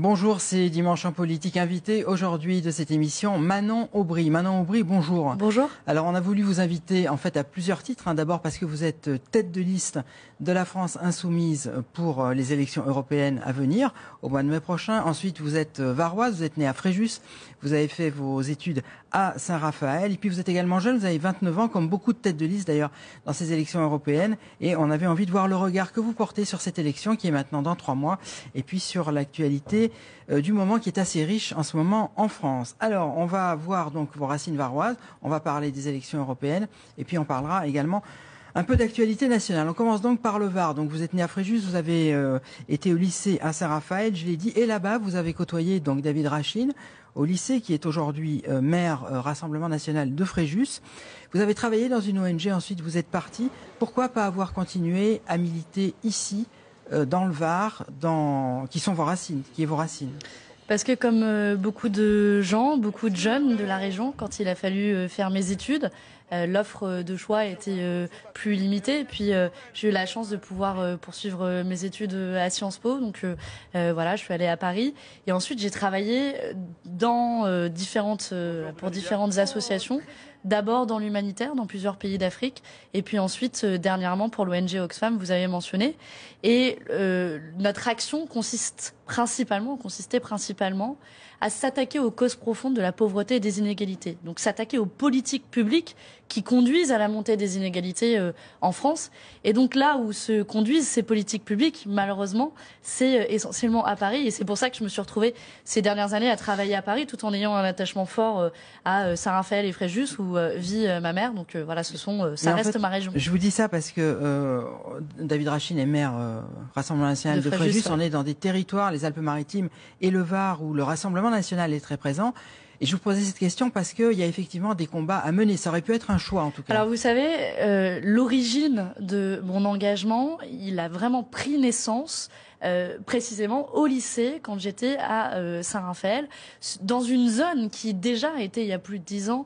Bonjour, c'est Dimanche en politique. Invité aujourd'hui de cette émission, Manon Aubry. Manon Aubry, bonjour. Bonjour. Alors, on a voulu vous inviter en fait à plusieurs titres. D'abord parce que vous êtes tête de liste de la France insoumise pour les élections européennes à venir au mois de mai prochain. Ensuite, vous êtes varoise, vous êtes née à Fréjus. Vous avez fait vos études à Saint-Raphaël. Et puis, vous êtes également jeune, vous avez 29 ans, comme beaucoup de têtes de liste d'ailleurs dans ces élections européennes. Et on avait envie de voir le regard que vous portez sur cette élection qui est maintenant dans 3 mois. Et puis sur l'actualité du moment qui est assez riche en ce moment en France. Alors, on va voir donc vos racines varoises. On va parler des élections européennes. Et puis, on parlera également un peu d'actualité nationale. On commence donc par le Var. Donc vous êtes né à Fréjus, vous avez été au lycée à Saint-Raphaël, je l'ai dit, et là-bas vous avez côtoyé donc David Rachine au lycée qui est aujourd'hui maire Rassemblement National de Fréjus. Vous avez travaillé dans une ONG, ensuite vous êtes parti. Pourquoi pas avoir continué à militer ici dans le Var, qui sont vos racines, qui est vos racines? Parce que comme beaucoup de gens, beaucoup de jeunes de la région, quand il a fallu faire mes études, l'offre de choix était plus limitée. Et puis j'ai eu la chance de pouvoir poursuivre mes études à Sciences Po. Donc voilà, je suis allée à Paris. Et ensuite j'ai travaillé dans pour différentes associations. D'abord dans l'humanitaire, dans plusieurs pays d'Afrique, et puis ensuite, dernièrement, pour l'ONG Oxfam, vous avez mentionné. Et notre action consistait principalement à s'attaquer aux causes profondes de la pauvreté et des inégalités. Donc s'attaquer aux politiques publiques qui conduisent à la montée des inégalités en France. Et donc là où se conduisent ces politiques publiques, malheureusement, c'est essentiellement à Paris. Et c'est pour ça que je me suis retrouvée ces dernières années à travailler à Paris, tout en ayant un attachement fort à Saint-Raphaël et Fréjus, où vit ma mère. Donc voilà, ça reste ma région. Je vous dis ça parce que David Rachine est maire Rassemblement National de Fréjus. On est dans des territoires, les Alpes-Maritimes et le Var, où le Rassemblement National est très présent. Et je vous posais cette question parce qu'il y a effectivement des combats à mener. Ça aurait pu être un choix, en tout cas. Alors, vous savez, l'origine de mon engagement, il a vraiment pris naissance précisément au lycée, quand j'étais à Saint-Raphaël, dans une zone qui déjà était, il y a plus de 10 ans,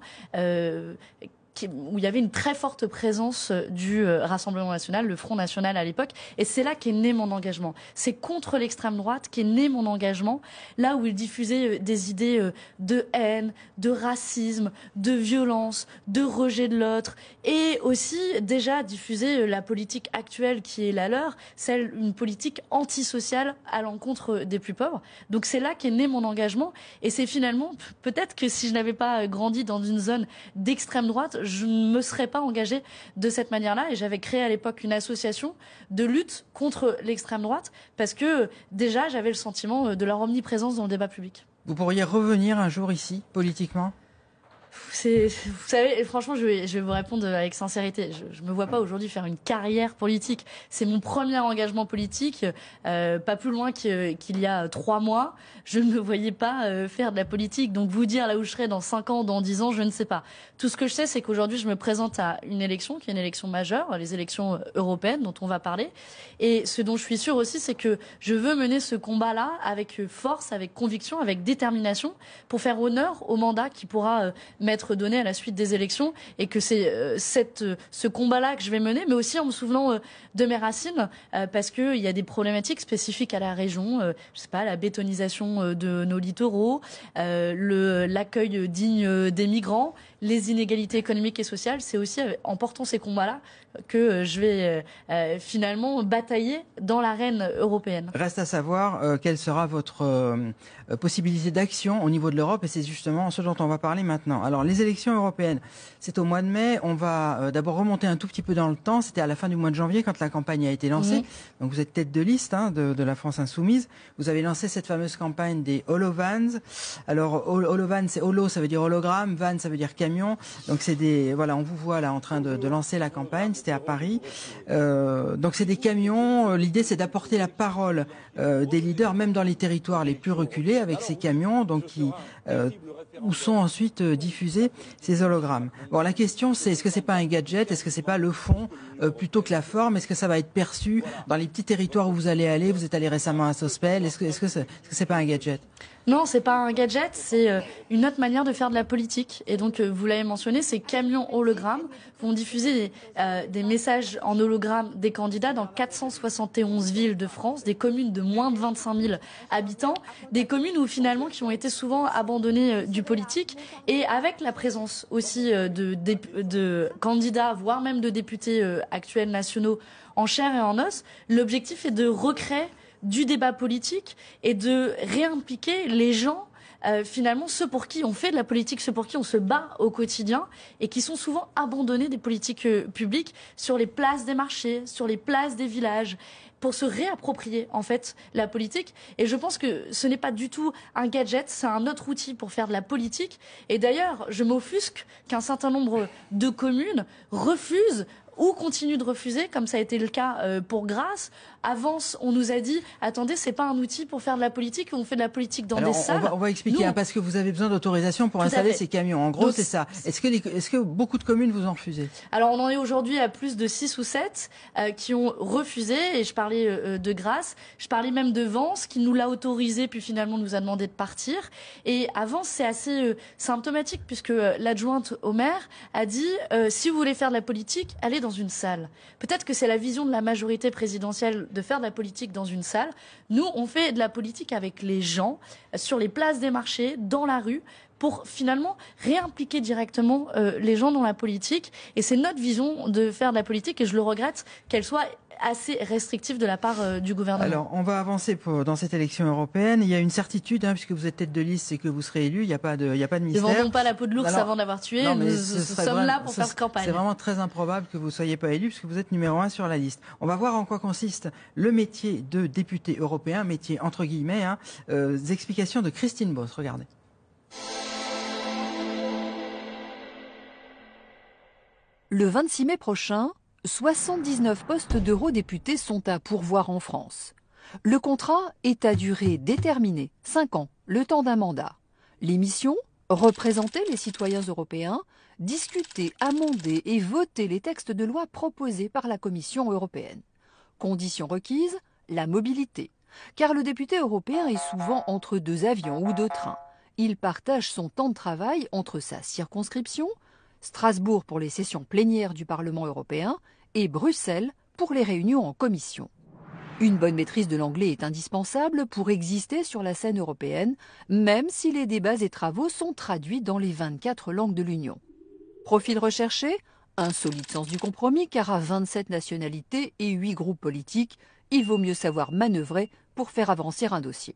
où il y avait une très forte présence du Rassemblement National, le Front National à l'époque. Et c'est là qu'est né mon engagement. C'est contre l'extrême droite qu'est né mon engagement, là où il diffusait des idées de haine, de racisme, de violence, de rejet de l'autre, et aussi déjà diffuser la politique actuelle qui est la leur, une politique antisociale à l'encontre des plus pauvres. Donc c'est là qu'est né mon engagement. Et c'est finalement, peut-être que si je n'avais pas grandi dans une zone d'extrême droite, je ne me serais pas engagée de cette manière-là, et j'avais créé à l'époque une association de lutte contre l'extrême droite parce que déjà j'avais le sentiment de leur omniprésence dans le débat public. Vous pourriez revenir un jour ici, politiquement ? Vous savez, franchement, je vais vous répondre avec sincérité. Je me vois pas aujourd'hui faire une carrière politique. C'est mon premier engagement politique, pas plus loin qu'il y a 3 mois. Je ne me voyais pas faire de la politique. Donc vous dire là où je serai dans 5 ans, dans 10 ans, je ne sais pas. Tout ce que je sais, c'est qu'aujourd'hui, je me présente à une élection qui est une élection majeure, les élections européennes dont on va parler. Et ce dont je suis sûre aussi, c'est que je veux mener ce combat-là avec force, avec conviction, avec détermination, pour faire honneur au mandat qui pourra m'être donné à la suite des élections, et que c'est ce combat-là que je vais mener, mais aussi en me souvenant de mes racines, parce qu'il y a des problématiques spécifiques à la région, je sais pas, la bétonisation de nos littoraux, l'accueil digne des migrants, les inégalités économiques et sociales. C'est aussi en portant ces combats-là que je vais finalement batailler dans l'arène européenne. Reste à savoir quelle sera votre possibilité d'action au niveau de l'Europe, et c'est justement ce dont on va parler maintenant. Alors les élections européennes, c'est au mois de mai. On va d'abord remonter un tout petit peu dans le temps. C'était à la fin du mois de janvier quand la campagne a été lancée. Donc vous êtes tête de liste de la France Insoumise. Vous avez lancé cette fameuse campagne des Holovans. Alors Holovans, c'est holo, ça veut dire hologramme, van, ça veut dire camion. Donc c'est on vous voit là en train de lancer la campagne. C'était à Paris. Donc c'est des camions. L'idée c'est d'apporter la parole des leaders, même dans les territoires les plus reculés, avec ces camions, donc où sont ensuite diffusés ces hologrammes. Bon, la question c'est, est-ce que c'est pas un gadget? Est-ce que c'est pas le fond plutôt que la forme? Est-ce que ça va être perçu dans les petits territoires où vous allez aller? Vous êtes allé récemment à Sospel. Est-ce que c'est pas un gadget? Non, c'est pas un gadget, c'est une autre manière de faire de la politique. Et donc, vous l'avez mentionné, ces camions hologrammes vont diffuser des messages en hologramme des candidats dans 471 villes de France, des communes de moins de 25 000 habitants, des communes où finalement qui ont été souvent abandonnées du politique, et avec la présence aussi de candidats, voire même de députés actuels nationaux en chair et en os. L'objectif est de recréer du débat politique et de réimpliquer les gens, finalement ceux pour qui on fait de la politique, ceux pour qui on se bat au quotidien et qui sont souvent abandonnés des politiques publiques sur les places des marchés, sur les places des villages, pour se réapproprier en fait la politique. Et je pense que ce n'est pas du tout un gadget, c'est un autre outil pour faire de la politique. Et d'ailleurs, je m'offusque qu'un certain nombre de communes refusent ou continuent de refuser, comme ça a été le cas pour Grasse. Avant, on nous a dit, attendez, c'est pas un outil pour faire de la politique, on fait de la politique dans des salles. On va expliquer, parce que vous avez besoin d'autorisation pour installer ces camions. En gros, c'est ça. Est-ce que beaucoup de communes vous ont refusé? Alors, on en est aujourd'hui à plus de 6 ou 7 qui ont refusé, et je parlais de Grasse, je parlais même de Vence, qui nous l'a autorisé, puis finalement nous a demandé de partir. Et à Vence, c'est assez symptomatique, puisque l'adjointe au maire a dit, si vous voulez faire de la politique, allez dans une salle. Peut-être que c'est la vision de la majorité présidentielle de faire de la politique dans une salle. Nous, on fait de la politique avec les gens, sur les places des marchés, dans la rue, pour finalement réimpliquer directement les gens dans la politique. Et c'est notre vision de faire de la politique, et je le regrette qu'elle soit assez restrictive de la part du gouvernement. Alors, on va avancer dans cette élection européenne. Il y a une certitude, puisque vous êtes tête de liste, c'est que vous serez élu. Il n'y a pas de mystère. Ne vendons pas la peau de l'ours avant d'avoir tué. Nous sommes là pour faire campagne. C'est vraiment très improbable que vous ne soyez pas élu, puisque vous êtes numéro 1 sur la liste. On va voir en quoi consiste le métier de député européen, métier entre guillemets. Des explications de Christine Boss. Regardez. Le 26 mai prochain, 79 postes d'eurodéputés sont à pourvoir en France. Le contrat est à durée déterminée, 5 ans, le temps d'un mandat. Les missions, représenter les citoyens européens, discuter, amender et voter les textes de loi proposés par la Commission européenne. Condition requise, la mobilité. Car le député européen est souvent entre 2 avions ou 2 trains. Il partage son temps de travail entre sa circonscription, Strasbourg pour les sessions plénières du Parlement européen et Bruxelles pour les réunions en commission. Une bonne maîtrise de l'anglais est indispensable pour exister sur la scène européenne, même si les débats et travaux sont traduits dans les 24 langues de l'Union. Profil recherché, un solide sens du compromis, car à 27 nationalités et 8 groupes politiques, il vaut mieux savoir manœuvrer pour faire avancer un dossier.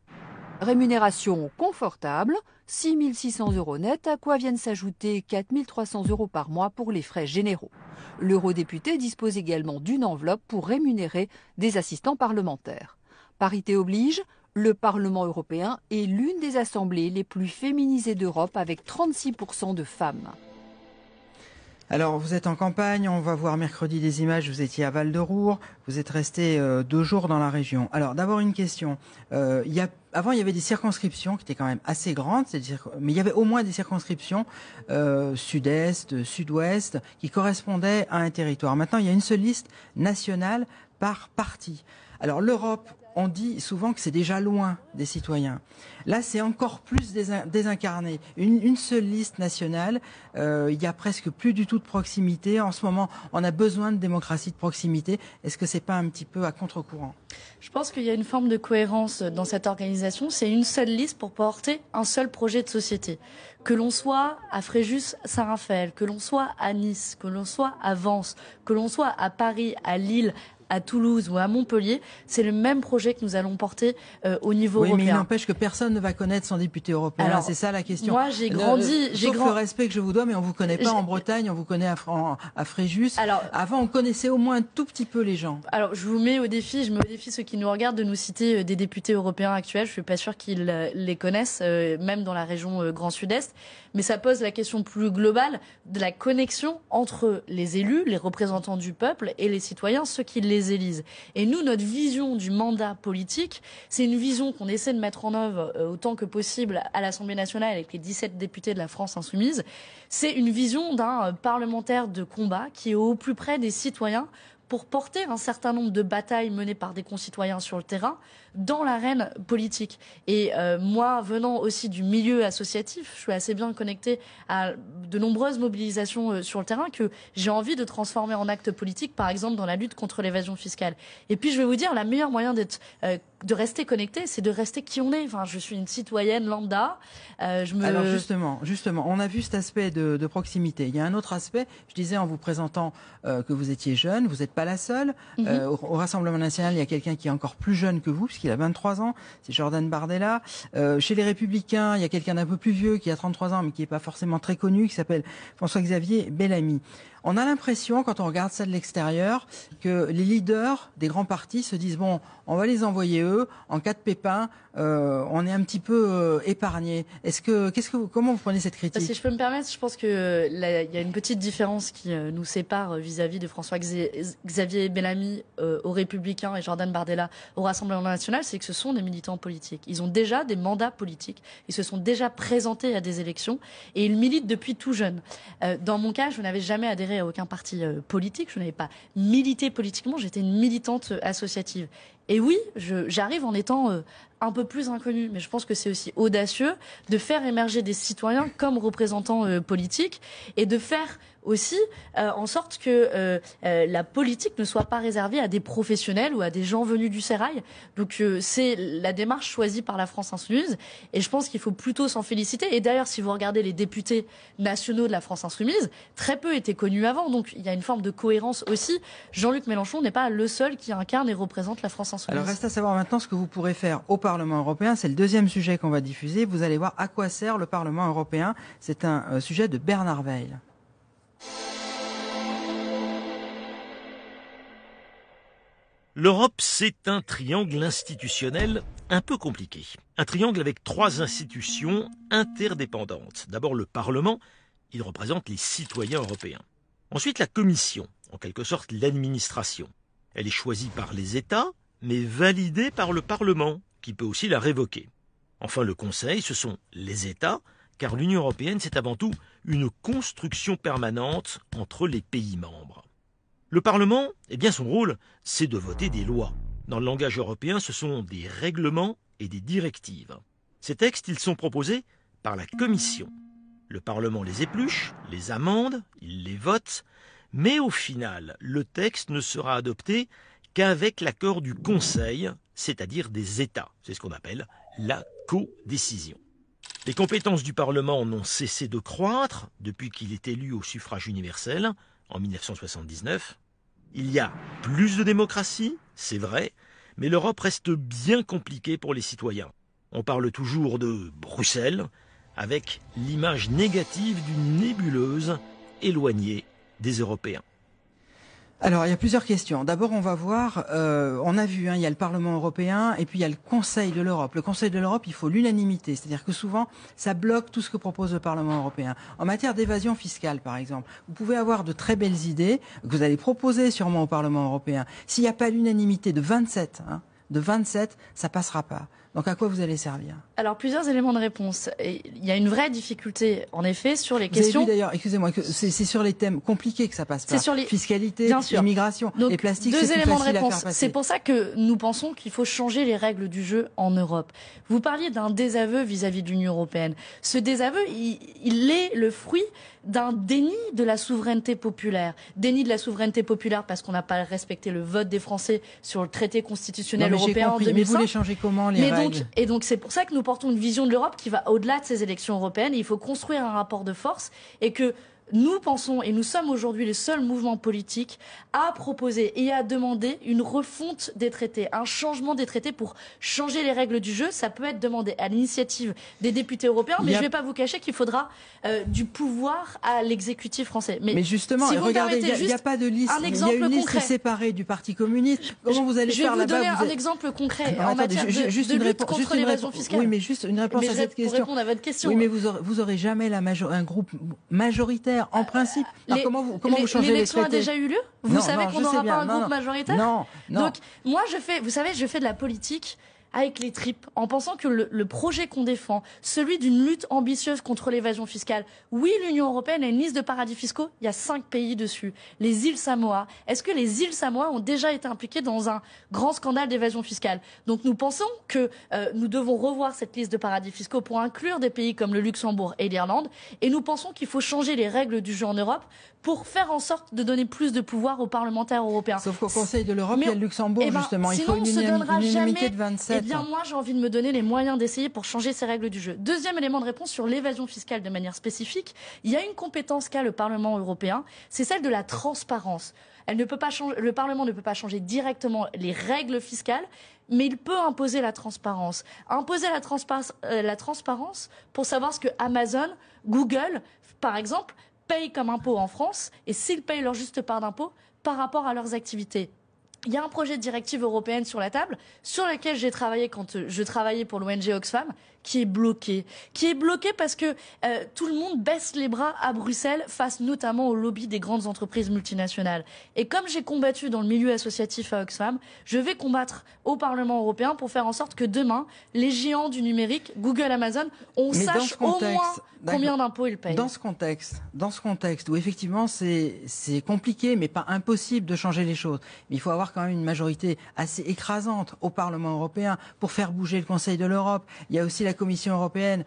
Rémunération confortable, 6 600 € net, à quoi viennent s'ajouter 4 300 € par mois pour les frais généraux. L'eurodéputé dispose également d'une enveloppe pour rémunérer des assistants parlementaires. Parité oblige, le Parlement européen est l'une des assemblées les plus féminisées d'Europe, avec 36% de femmes. Alors, vous êtes en campagne, on va voir mercredi des images, vous étiez à Val-de-Roure, vous êtes resté 2 jours dans la région. Alors, d'abord une question. Avant, il y avait des circonscriptions qui étaient quand même assez grandes, mais il y avait au moins des circonscriptions sud-est, sud-ouest, qui correspondaient à un territoire. Maintenant, il y a une seule liste nationale par parti. Alors, l'Europe, on dit souvent que c'est déjà loin des citoyens. Là, c'est encore plus désincarné. Une seule liste nationale, il y a presque plus du tout de proximité. En ce moment, on a besoin de démocratie de proximité. Est-ce que c'est pas un petit peu à contre-courant? Je pense qu'il y a une forme de cohérence dans cette organisation. C'est une seule liste pour porter un seul projet de société. Que l'on soit à Fréjus-Saint-Raphaël, que l'on soit à Nice, que l'on soit à Vence, que l'on soit à Paris, à Lille, à Toulouse ou à Montpellier, c'est le même projet que nous allons porter au niveau européen. Oui, mais il n'empêche que personne ne va connaître son député européen. C'est ça la question. Moi, j'ai grandi... Sauf le respect que je vous dois, mais on vous connaît pas en Bretagne, on vous connaît à Fréjus. Alors, avant, on connaissait au moins un tout petit peu les gens. Alors, je me mets au défi ceux qui nous regardent de nous citer des députés européens actuels. Je suis pas sûre qu'ils les connaissent, même dans la région Grand Sud-Est. Mais ça pose la question plus globale de la connexion entre les élus, les représentants du peuple et les citoyens, ceux qui les élisent. Et nous, notre vision du mandat politique, c'est une vision qu'on essaie de mettre en œuvre autant que possible à l'Assemblée nationale avec les 17 députés de la France insoumise. C'est une vision d'un parlementaire de combat qui est au plus près des citoyens pour porter un certain nombre de batailles menées par des concitoyens sur le terrain dans l'arène politique. Et moi, venant aussi du milieu associatif, je suis assez bien connectée à de nombreuses mobilisations sur le terrain que j'ai envie de transformer en actes politiques, par exemple dans la lutte contre l'évasion fiscale. Et puis je vais vous dire, le meilleur moyen de rester connecté, c'est de rester qui on est. Enfin, je suis une citoyenne lambda. Alors justement, on a vu cet aspect de proximité. Il y a un autre aspect. Je disais en vous présentant que vous étiez jeune, vous n'êtes pas la seule. Au Rassemblement national, il y a quelqu'un qui est encore plus jeune que vous, puisqu'il a 23 ans. C'est Jordan Bardella. Chez les Républicains, il y a quelqu'un d'un peu plus vieux qui a 33 ans, mais qui n'est pas forcément très connu, qui s'appelle François-Xavier Bellamy. On a l'impression, quand on regarde ça de l'extérieur, que les leaders des grands partis se disent bon, on va les envoyer eux, en cas de pépin, on est un petit peu épargnés. Comment vous prenez cette critique ? Si je peux me permettre, je pense que il y a une petite différence qui nous sépare vis-à-vis de François-Xavier Bellamy aux Républicains et Jordan Bardella au Rassemblement national, c'est que ce sont des militants politiques. Ils ont déjà des mandats politiques, ils se sont déjà présentés à des élections et ils militent depuis tout jeune. Dans mon cas, je n'avais jamais adhéré à aucun parti politique, je n'avais pas milité politiquement, j'étais une militante associative. Et oui, j'arrive en étant un peu plus inconnue, mais je pense que c'est aussi audacieux de faire émerger des citoyens comme représentants politiques et de faire aussi en sorte que la politique ne soit pas réservée à des professionnels ou à des gens venus du sérail. Donc c'est la démarche choisie par la France Insoumise et je pense qu'il faut plutôt s'en féliciter. Et d'ailleurs, si vous regardez les députés nationaux de la France Insoumise, très peu étaient connus avant. Donc il y a une forme de cohérence aussi. Jean-Luc Mélenchon n'est pas le seul qui incarne et représente la France Insoumise. Alors reste à savoir maintenant ce que vous pourrez faire au Parlement européen. C'est le deuxième sujet qu'on va diffuser. Vous allez voir à quoi sert le Parlement européen. C'est un sujet de Bernard Weil. L'Europe, c'est un triangle institutionnel un peu compliqué. Un triangle avec 3 institutions interdépendantes. D'abord le Parlement, il représente les citoyens européens. Ensuite la Commission, en quelque sorte l'administration. Elle est choisie par les États, mais validée par le Parlement, qui peut aussi la révoquer. Enfin le Conseil, ce sont les États, car l'Union européenne, c'est avant tout une construction permanente entre les pays membres. Le Parlement, eh bien son rôle, c'est de voter des lois. Dans le langage européen, ce sont des règlements et des directives. Ces textes, ils sont proposés par la Commission. Le Parlement les épluche, les amende, il les vote, mais au final, le texte ne sera adopté qu'avec l'accord du Conseil, c'est-à-dire des États. C'est ce qu'on appelle la codécision. Les compétences du Parlement n'ont cessé de croître depuis qu'il est élu au suffrage universel en 1979. Il y a plus de démocratie, c'est vrai, mais l'Europe reste bien compliquée pour les citoyens. On parle toujours de Bruxelles, avec l'image négative d'une nébuleuse éloignée des Européens. Alors, il y a plusieurs questions. D'abord, on va voir, on a vu, il y a le Parlement européen et puis il y a le Conseil de l'Europe. Le Conseil de l'Europe, il faut l'unanimité. C'est-à-dire que souvent, ça bloque tout ce que propose le Parlement européen. En matière d'évasion fiscale, par exemple, vous pouvez avoir de très belles idées que vous allez proposer sûrement au Parlement européen. S'il n'y a pas l'unanimité de 27, ça passera pas. Donc à quoi vous allez servir ? Alors plusieurs éléments de réponse. Et il y a une vraie difficulté, en effet, sur les vous questions. Avez vu d'ailleurs, excusez-moi, que c'est sur les thèmes compliqués que ça passe pas. C'est sur les fiscalité, immigration, donc, les plastiques. Deux c'est éléments de plus facile à réponse. faire passer. C'est pour ça que nous pensons qu'il faut changer les règles du jeu en Europe. Vous parliez d'un désaveu vis-à-vis de l'Union européenne. Ce désaveu, il est le fruit d'un déni de la souveraineté populaire. Déni de la souveraineté populaire parce qu'on n'a pas respecté le vote des Français sur le traité constitutionnel européen en 2005. Mais vous les changez comment, les règles ? Et donc c'est pour ça que nous portons une vision de l'Europe qui va au-delà de ces élections européennes. Et il faut construire un rapport de force et que nous pensons, et nous sommes aujourd'hui les seuls mouvements politiques à proposer et à demander une refonte des traités, un changement des traités pour changer les règles du jeu. Ça peut être demandé à l'initiative des députés européens, mais je ne vais pas vous cacher qu'il faudra du pouvoir à l'exécutif français. Mais justement, si regardez, il n'y a pas de liste, il y a une liste séparée du Parti communiste. Comment vous allez faire là-bas ? Je vais vous donner un exemple concret en matière de lutte contre l'évasion fiscale. Oui, mais juste une réponse à cette question. Pour répondre à votre question. Oui, mais vous aurez jamais un groupe majoritaire. En principe, alors comment vous changez les l'élection traités ? a déjà eu lieu ? Vous savez qu'on n'aura pas un groupe majoritaire ? Non. Donc, moi, je fais de la politique avec les tripes, en pensant que le projet qu'on défend, celui d'une lutte ambitieuse contre l'évasion fiscale, oui, l'Union européenne a une liste de paradis fiscaux, il y a 5 pays dessus. Les îles Samoa. Est-ce que les îles Samoa ont déjà été impliquées dans un grand scandale d'évasion fiscale? Donc nous pensons que nous devons revoir cette liste de paradis fiscaux pour inclure des pays comme le Luxembourg et l'Irlande, et nous pensons qu'il faut changer les règles du jeu en Europe pour faire en sorte de donner plus de pouvoir aux parlementaires européens. Sauf qu'au Conseil de l'Europe, il y a le Luxembourg, justement. Il faut une unanimité de 27. Eh bien, moi, j'ai envie de me donner les moyens d'essayer pour changer ces règles du jeu. Deuxième élément de réponse sur l'évasion fiscale de manière spécifique. Il y a une compétence qu'a le Parlement européen, c'est celle de la transparence. Le Parlement ne peut pas changer directement les règles fiscales, mais il peut imposer la transparence. Imposer la transparence pour savoir ce que Amazon, Google, par exemple, payent comme impôt en France et s'ils payent leur juste part d'impôt par rapport à leurs activités. Il y a un projet de directive européenne sur la table, sur lequel j'ai travaillé quand je travaillais pour l'ONG Oxfam, qui est bloqué parce que tout le monde baisse les bras à Bruxelles face notamment au lobby des grandes entreprises multinationales. Et comme j'ai combattu dans le milieu associatif à Oxfam, je vais combattre au Parlement européen pour faire en sorte que demain, les géants du numérique, Google, Amazon, on sache au moins combien d'impôts ils payent. Dans ce contexte où effectivement c'est compliqué mais pas impossible de changer les choses, mais il faut avoir quand même une majorité assez écrasante au Parlement européen pour faire bouger le Conseil de l'Europe. Il y a aussi la Commission européenne.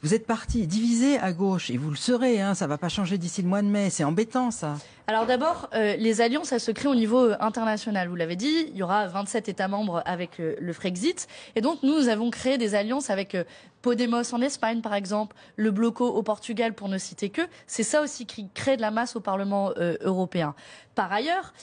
Vous êtes parti divisé à gauche et vous le serez, hein, ça va pas changer d'ici le mois de mai, c'est embêtant ça. Alors d'abord, les alliances, elles se créent au niveau international. Vous l'avez dit, il y aura 27 États membres avec le Frexit. Et donc nous avons créé des alliances avec Podemos en Espagne, par exemple, le Bloco au Portugal, pour ne citer que. C'est ça aussi qui crée de la masse au Parlement européen. Par ailleurs,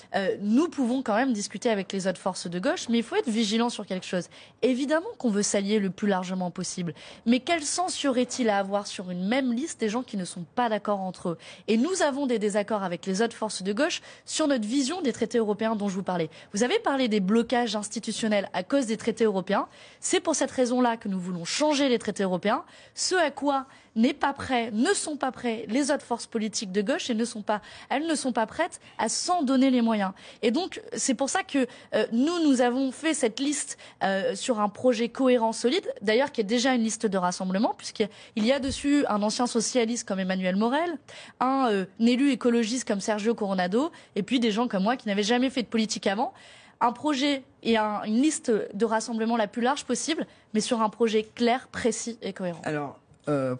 nous pouvons quand même discuter avec les autres forces de gauche, mais il faut être vigilant sur quelque chose. Évidemment qu'on veut s'allier le plus largement possible. Mais quel sens y aurait-il à avoir sur une même liste des gens qui ne sont pas d'accord entre eux? Et nous avons des désaccords avec les autres forces de gauche sur notre vision des traités européens dont je vous parlais. Vous avez parlé des blocages institutionnels à cause des traités européens. C'est pour cette raison-là que nous voulons changer les traités européens, ce à quoi ne sont pas prêts les autres forces politiques de gauche et elles ne sont pas prêtes à s'en donner les moyens. Et donc, c'est pour ça que nous avons fait cette liste sur un projet cohérent, solide, d'ailleurs qui est déjà une liste de rassemblement, puisqu'il y a dessus un ancien socialiste comme Emmanuel Morel, un élu écologiste comme Sergio Coronado, et puis des gens comme moi qui n'avaient jamais fait de politique avant. Un projet et une liste de rassemblement la plus large possible, mais sur un projet clair, précis et cohérent. Alors,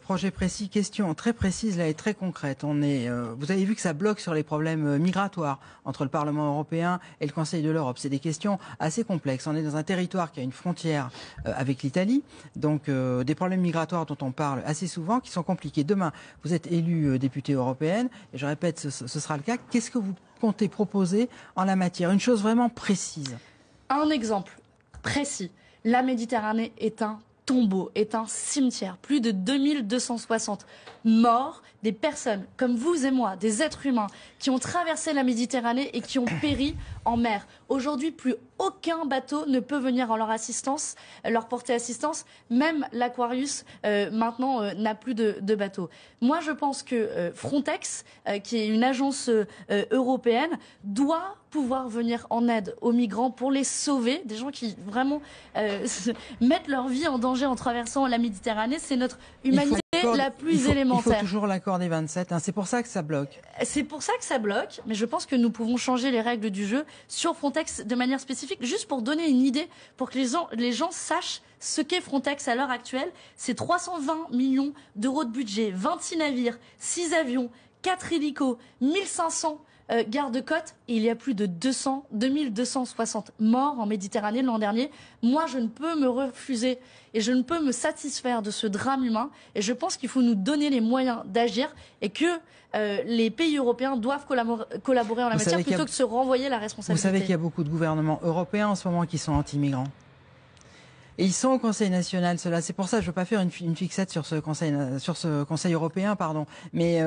projet précis, question très précise là et très concrète. Vous avez vu que ça bloque sur les problèmes migratoires entre le Parlement européen et le Conseil de l'Europe. C'est des questions assez complexes. On est dans un territoire qui a une frontière avec l'Italie, donc des problèmes migratoires dont on parle assez souvent, qui sont compliqués. Demain, vous êtes élue députée européenne, et je répète, ce sera le cas. Qu'est-ce que vous comptez proposer en la matière? Une chose vraiment précise. Un exemple précis. La Méditerranée est un tombeau, est un cimetière. Plus de 2260 morts, des personnes comme vous et moi, des êtres humains qui ont traversé la Méditerranée et qui ont péri en mer. Aujourd'hui, plus aucun bateau ne peut venir en leur porter assistance. Même l'Aquarius, maintenant, n'a plus de bateau. Moi, je pense que Frontex, qui est une agence européenne, doit pouvoir venir en aide aux migrants pour les sauver, des gens qui vraiment mettent leur vie en danger en traversant la Méditerranée. C'est notre humanité la plus élémentaire. Il faut toujours l'accord des 27, hein. C'est pour ça que ça bloque. C'est pour ça que ça bloque, mais je pense que nous pouvons changer les règles du jeu sur Frontex de manière spécifique, juste pour donner une idée, pour que les gens sachent ce qu'est Frontex à l'heure actuelle. C'est 320 millions d'euros de budget, 26 navires, 6 avions, 4 hélicos, 1500 garde-côtes, et il y a plus de 2260 morts en Méditerranée l'an dernier. Moi, je ne peux me refuser et je ne peux me satisfaire de ce drame humain, et je pense qu'il faut nous donner les moyens d'agir et que les pays européens doivent collaborer en la matière plutôt que de se renvoyer la responsabilité. Vous savez qu'il y a beaucoup de gouvernements européens en ce moment qui sont anti-migrants. Et ils sont au Conseil national, cela. C'est pour ça que je ne veux pas faire une fixette sur ce Conseil européen, pardon. Mais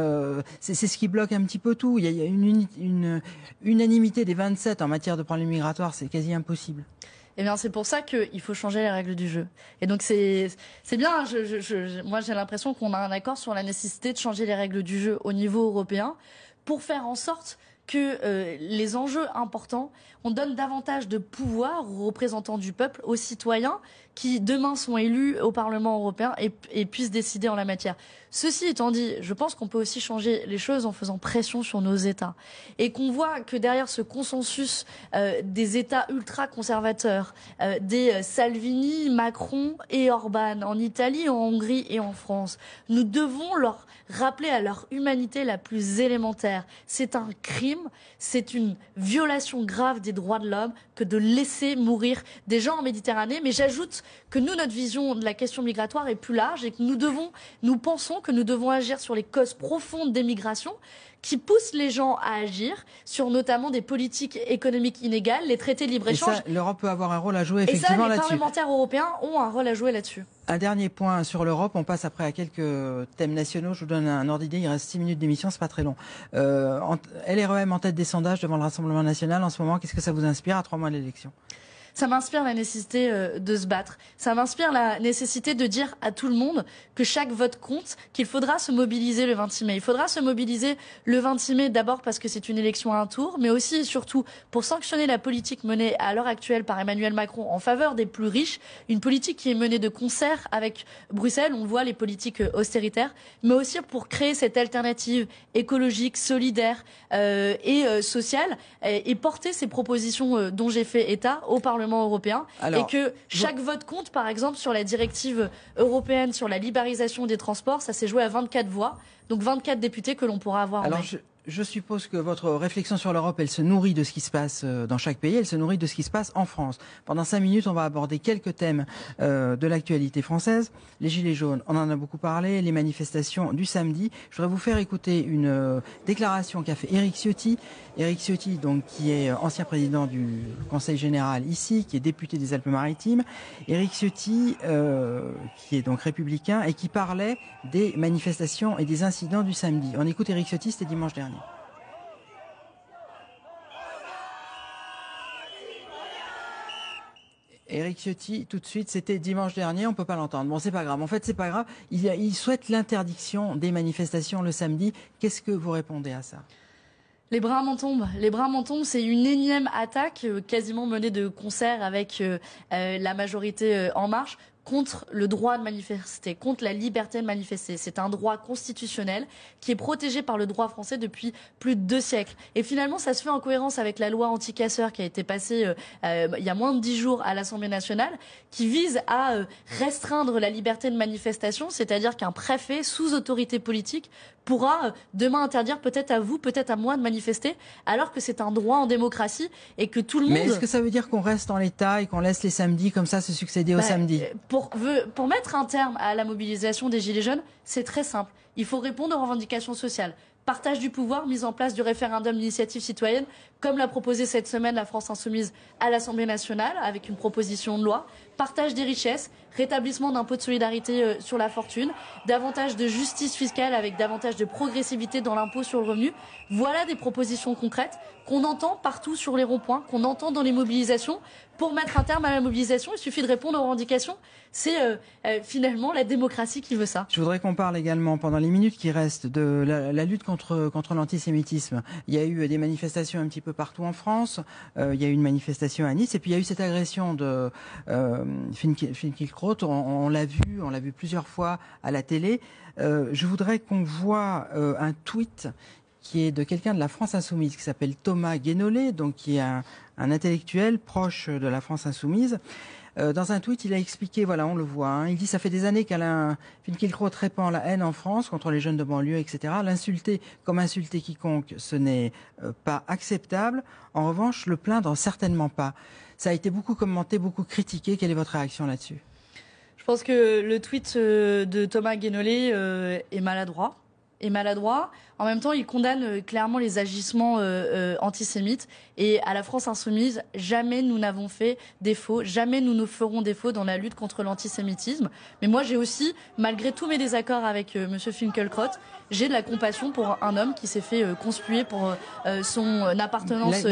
c'est ce qui bloque un petit peu tout. Il y a une unanimité des 27 en matière de problèmes migratoires, c'est quasi impossible. Eh bien, c'est pour ça qu'il faut changer les règles du jeu. Et donc, c'est bien. Moi, j'ai l'impression qu'on a un accord sur la nécessité de changer les règles du jeu au niveau européen pour faire en sorte que les enjeux importants, on donne davantage de pouvoir aux représentants du peuple, aux citoyens qui demain sont élus au Parlement européen et puissent décider en la matière. Ceci étant dit, je pense qu'on peut aussi changer les choses en faisant pression sur nos États. Et qu'on voit que derrière ce consensus des États ultra-conservateurs, des Salvini, Macron et Orban en Italie, en Hongrie et en France, nous devons leur rappeler à leur humanité la plus élémentaire. C'est un crime, c'est une violation grave des droits de l'homme que de laisser mourir des gens en Méditerranée. Mais j'ajoute que nous, notre vision de la question migratoire est plus large et que nous pensons que nous devons agir sur les causes profondes des migrations qui poussent les gens à agir sur notamment des politiques économiques inégales, les traités de libre-échange. L'Europe peut avoir un rôle à jouer effectivement là-dessus. Et ça, les parlementaires européens ont un rôle à jouer là-dessus. Un dernier point sur l'Europe, on passe après à quelques thèmes nationaux. Je vous donne un ordre d'idée, il reste 6 minutes d'émission, c'est pas très long. LREM en tête des sondages devant le Rassemblement national en ce moment, qu'est-ce que ça vous inspire à 3 mois de l'élection ? Ça m'inspire la nécessité de se battre. Ça m'inspire la nécessité de dire à tout le monde que chaque vote compte, qu'il faudra se mobiliser le 26 mai. Il faudra se mobiliser le 26 mai d'abord parce que c'est une élection à un tour, mais aussi et surtout pour sanctionner la politique menée à l'heure actuelle par Emmanuel Macron en faveur des plus riches, une politique qui est menée de concert avec Bruxelles, on voit les politiques austéritaires, mais aussi pour créer cette alternative écologique, solidaire et sociale et porter ces propositions dont j'ai fait état au Parlement européen. Alors, et que chaque vote compte, par exemple, sur la directive européenne sur la libéralisation des transports, ça s'est joué à 24 voix, donc 24 députés que l'on pourra avoir en mai. Je suppose que votre réflexion sur l'Europe, elle se nourrit de ce qui se passe dans chaque pays, elle se nourrit de ce qui se passe en France. Pendant 5 minutes, on va aborder quelques thèmes de l'actualité française. Les Gilets jaunes, on en a beaucoup parlé, les manifestations du samedi. Je voudrais vous faire écouter une déclaration qu'a fait Éric Ciotti. Éric Ciotti, donc, qui est ancien président du Conseil général ici, qui est député des Alpes-Maritimes. Éric Ciotti, qui est donc républicain et qui parlait des manifestations et des incidents du samedi. On écoute Éric Ciotti, c'était dimanche dernier. Éric Ciotti, tout de suite, c'était dimanche dernier, on ne peut pas l'entendre. Bon, c'est pas grave. En fait, c'est pas grave. Il souhaite l'interdiction des manifestations le samedi. Qu'est-ce que vous répondez à ça ? Les bras m'en tombent. Les bras m'en tombent, c'est une énième attaque quasiment menée de concert avec la majorité En Marche contre le droit de manifester, contre la liberté de manifester. C'est un droit constitutionnel qui est protégé par le droit français depuis plus de 2 siècles. Et finalement, ça se fait en cohérence avec la loi anti-casseurs qui a été passée il y a moins de 10 jours à l'Assemblée nationale, qui vise à restreindre la liberté de manifestation, c'est-à-dire qu'un préfet sous autorité politique pourra demain interdire peut-être à vous, peut-être à moi de manifester, alors que c'est un droit en démocratie et que tout le monde... Mais est-ce que ça veut dire qu'on reste en l'état et qu'on laisse les samedis comme ça se succéder aux samedis ? Pour mettre un terme à la mobilisation des Gilets jaunes, c'est très simple. Il faut répondre aux revendications sociales. Partage du pouvoir, mise en place du référendum d'initiative citoyenne, comme l'a proposé cette semaine la France Insoumise à l'Assemblée nationale, avec une proposition de loi. Partage des richesses, rétablissement d'impôt de solidarité sur la fortune, davantage de justice fiscale avec davantage de progressivité dans l'impôt sur le revenu. Voilà des propositions concrètes qu'on entend partout sur les ronds-points, qu'on entend dans les mobilisations. Pour mettre un terme à la mobilisation, il suffit de répondre aux revendications. C'est finalement la démocratie qui veut ça. Je voudrais qu'on parle également, pendant les minutes qui restent, de la lutte contre l'antisémitisme. Il y a eu des manifestations un petit peu partout en France. Il y a eu une manifestation à Nice. Et puis il y a eu cette agression de Finkielkraut. On l'a vu plusieurs fois à la télé. Je voudrais qu'on voit un tweet qui est de quelqu'un de la France Insoumise, qui s'appelle Thomas Guénolé, donc qui est un intellectuel proche de la France Insoumise. Dans un tweet, il a expliqué, voilà, on le voit, il dit « Ça fait des années qu'Alain Finkielkraut répand la haine en France contre les jeunes de banlieue, etc. L'insulter comme insulter quiconque, ce n'est pas acceptable. En revanche, le plaindre, certainement pas. » Ça a été beaucoup commenté, beaucoup critiqué. Quelle est votre réaction là-dessus ? Je pense que le tweet de Thomas Guénolé est maladroit. En même temps, il condamne clairement les agissements antisémites. Et à la France Insoumise, jamais nous n'avons fait défaut, jamais nous ne ferons défaut dans la lutte contre l'antisémitisme. Mais moi, j'ai aussi, malgré tous mes désaccords avec Monsieur Finkielkraut, j'ai de la compassion pour un homme qui s'est fait conspuer pour son appartenance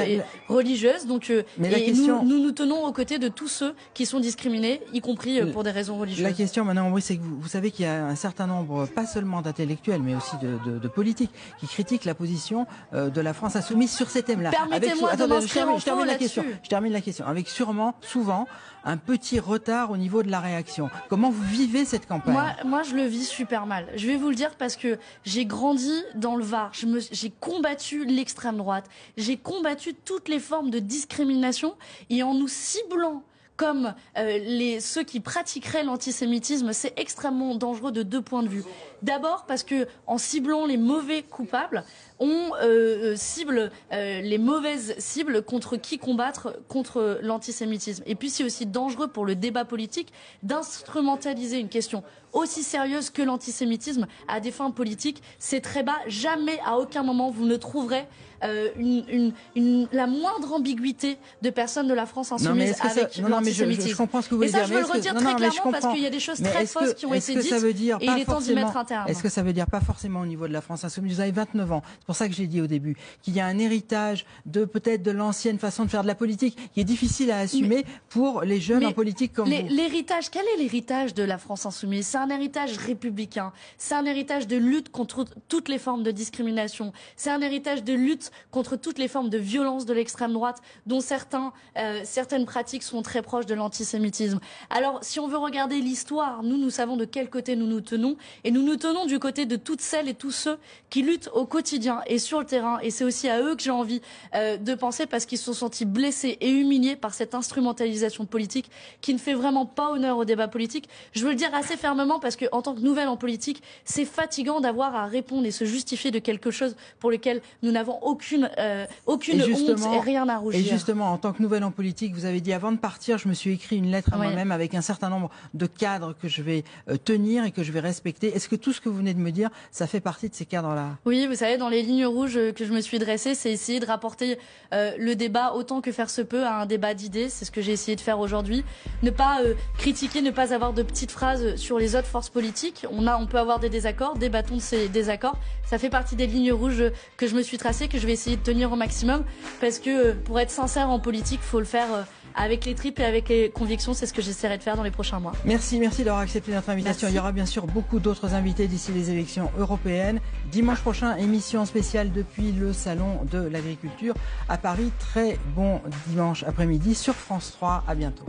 religieuse. Donc, nous tenons aux côtés de tous ceux qui sont discriminés, y compris pour des raisons religieuses. La question maintenant, oui, c'est que vous savez qu'il y a un certain nombre, pas seulement d'intellectuels, mais aussi de politique, qui critiquent la position de la France insoumise sur ces thèmes-là. Permettez-moi de m'inscrire en faux là-dessus. Je termine la question. Avec souvent un petit retard au niveau de la réaction. Comment vous vivez cette campagne? Moi, je le vis super mal. Je vais vous le dire parce que j'ai grandi dans le Var. J'ai combattu l'extrême droite. J'ai combattu toutes les formes de discrimination et en nous ciblant comme ceux qui pratiqueraient l'antisémitisme, c'est extrêmement dangereux de 2 points de vue. D'abord parce que en ciblant les mauvais coupables, on cible les mauvaises cibles contre qui combattre contre l'antisémitisme. Et puis c'est aussi dangereux pour le débat politique d'instrumentaliser une question aussi sérieuse que l'antisémitisme à des fins politiques. C'est très bas. Jamais, à aucun moment, vous ne trouverez la moindre ambiguïté de personnes de la France insoumise avec l'antisémitisme. Je comprends ce que vous voulez dire. Et ça, je veux le redire très clairement parce qu'il y a des choses très fausses qui ont été dites et il est temps d'y mettre un terme. Est-ce que ça veut dire pas forcément au niveau de la France insoumise? Vous avez 29 ans. C'est pour ça que j'ai dit au début qu'il y a un héritage peut-être de l'ancienne façon de faire de la politique qui est difficile à assumer pour les jeunes en politique comme vous. L'héritage, quel est l'héritage de la France insoumise? C'est un héritage républicain. C'est un héritage de lutte contre toutes les formes de discrimination. C'est un héritage de lutte contre toutes les formes de violence de l'extrême droite, dont certaines pratiques sont très proches de l'antisémitisme. Alors, si on veut regarder l'histoire, nous savons de quel côté nous nous tenons, et nous nous tenons du côté de toutes celles et tous ceux qui luttent au quotidien et sur le terrain, et c'est aussi à eux que j'ai envie de penser, parce qu'ils se sont sentis blessés et humiliés par cette instrumentalisation politique qui ne fait vraiment pas honneur au débat politique. Je veux le dire assez fermement, parce que en tant que nouvelle en politique, c'est fatigant d'avoir à répondre et se justifier de quelque chose pour lequel nous n'avons aucune honte et rien à rougir. Et justement, en tant que nouvelle en politique, vous avez dit avant de partir, je me suis écrit une lettre à moi-même avec un certain nombre de cadres que je vais tenir et que je vais respecter. Est-ce que tout ce que vous venez de me dire, ça fait partie de ces cadres-là? Oui, vous savez, dans les lignes rouges que je me suis dressées, c'est essayer de rapporter le débat autant que faire se peut à un débat d'idées. C'est ce que j'ai essayé de faire aujourd'hui. Ne pas critiquer, ne pas avoir de petites phrases sur les autres forces politiques. On peut avoir des désaccords, débattons de ces désaccords. Ça fait partie des lignes rouges que je me suis tracées, que je vais essayer de tenir au maximum, parce que pour être sincère en politique, il faut le faire avec les tripes et avec les convictions. C'est ce que j'essaierai de faire dans les prochains mois. Merci d'avoir accepté notre invitation. Merci. Il y aura bien sûr beaucoup d'autres invités d'ici les élections européennes. Dimanche prochain, émission spéciale depuis le Salon de l'Agriculture à Paris. Très bon dimanche après-midi sur France 3. À bientôt.